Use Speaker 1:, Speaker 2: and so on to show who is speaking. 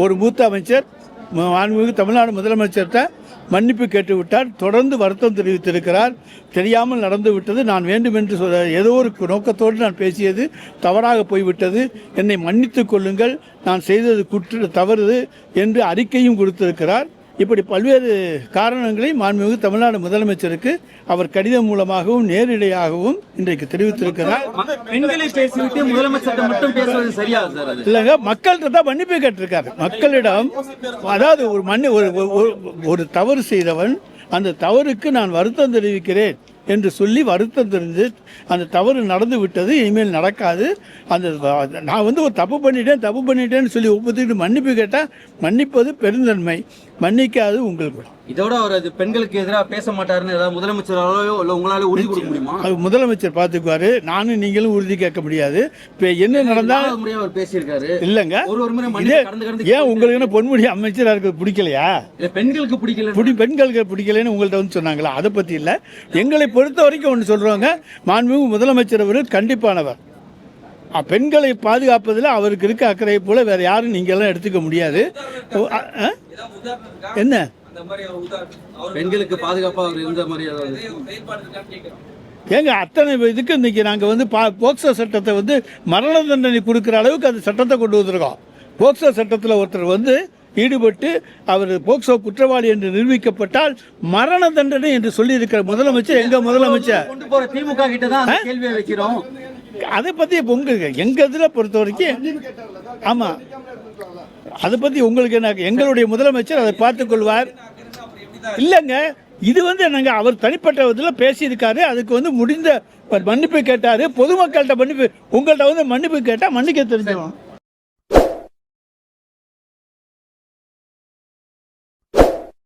Speaker 1: ஒரு மூத்த அமைச்சர் மாண்புமிகு தமிழ்நாடு முதலமைச்சர்கிட்ட மன்னிப்பு கேட்டுவிட்டார். தொடர்ந்து வருத்தம் தெரிவித்திருக்கிறார். தெரியாமல் நடந்து விட்டது, நான் வேண்டுமென்று ஏதோ ஒரு நோக்கத்தோடு நான் பேசியது தவறாக போய்விட்டது, என்னை மன்னித்துக் கொள்ளுங்கள், நான் செய்தது தவறு என்று அறிக்கையும் கொடுத்திருக்கிறார். இப்படி பல்வேறு காரணங்களை மாண்புமிகு தமிழ்நாடு முதலமைச்சருக்கு அவர் கடிதம் மூலமாகவும் நேரிடையாகவும் இன்றைக்கு தெரிவித்திருக்கிறார். இல்லைங்க, மக்கள்கிட்ட தான் மன்னிப்பு கேட்டிருக்காரு. மக்களிடம், அதாவது ஒரு தவறு செய்தவன் அந்த தவறுக்கு நான் வருத்தம் தெரிவிக்கிறேன் என்று சொல்லி வருத்தம் தெரிஞ்சு அந்த தவறு நடந்து விட்டது, இனிமேல் நடக்காது, நான் ஒரு தப்பு பண்ணிட்டேன்னு சொல்லி ஒப்புத்துக்கிட்டு மன்னிப்பு கேட்டால் மன்னிப்பது பெருந்தன்மை, மன்னிக்காது உங்களுக்கு.
Speaker 2: இதோட அவர் பெண்களுக்கு எதிராக பேச மாட்டாருன்னு ஏதாவது முதலமைச்சராலோ இல்லை உங்களால உறுதி கொடுக்க முடியுமா?
Speaker 1: அது முதலமைச்சர் பார்த்துக்குவாரு, நானும் நீங்களும் உறுதி கேட்க முடியாது. இப்போ என்ன நடந்தாலும்
Speaker 2: அவர் பேசியிருக்காரு
Speaker 1: இல்லைங்க. ஏன் உங்களுக்கு என்ன பொன்முடி அமைச்சராக இருக்கிறது பிடிக்கலையா?
Speaker 2: பெண்களுக்கு பிடிக்கல,
Speaker 1: பெண்களுக்கு பிடிக்கலன்னு உங்கள்கிட்ட சொன்னாங்களா? அதை பற்றி இல்லை. எங்களை பொறுத்த வரைக்கும் ஒன்று சொல்கிறவங்க, மாண்புமிகு முதலமைச்சர் அவர்கள் கண்டிப்பானவர். பெண்களை பாதுகாப்பதில் அவருக்கு இருக்க அக்கறையை போல வேற யாரும் நீங்கள்லாம் எடுத்துக்க முடியாது. என்ன
Speaker 2: பெண்களுக்கு பாதுகாப்பாக இருந்த மாதிரி
Speaker 1: ஏங்க அத்தனை இதுக்கு இன்னைக்கு நாங்கள் போக்சோ சட்டத்தை மரண தண்டனை கொடுக்குற அளவுக்கு அந்த சட்டத்தை கொண்டு வந்திருக்கோம். போக்சோ சட்டத்தில் ஒருத்தர் ஈடுபட்டு அவர் போக்சோ குற்றவாளி என்று நிரூபிக்கப்பட்டால் மரண தண்டனை என்று சொல்லி இருக்கிற முதலமைச்சர் எங்க முதலமைச்சர்.
Speaker 2: திமுக கிட்ட தான் கேள்வியை வைக்கிறோம்.
Speaker 1: அதை பத்தி எங்க இதுல பொறுத்த வரைக்கும் ஆமா, அதை பத்தி உங்களுக்கு என்ன, எங்களுடைய முதலமைச்சர் அதை பார்த்துக் கொள்வார். இல்லைங்க, இது நாங்க அவர் தனிப்பட்ட விதத்தில் பேசியிருக்காரு, அதுக்கு முடிந்த மன்னிப்பு கேட்டாரு. பொதுமக்கள்கிட்ட மன்னிப்பு, உங்கள்கிட்ட மன்னிப்பு கேட்டா மன்னிக்க தெரிஞ்சிடும்.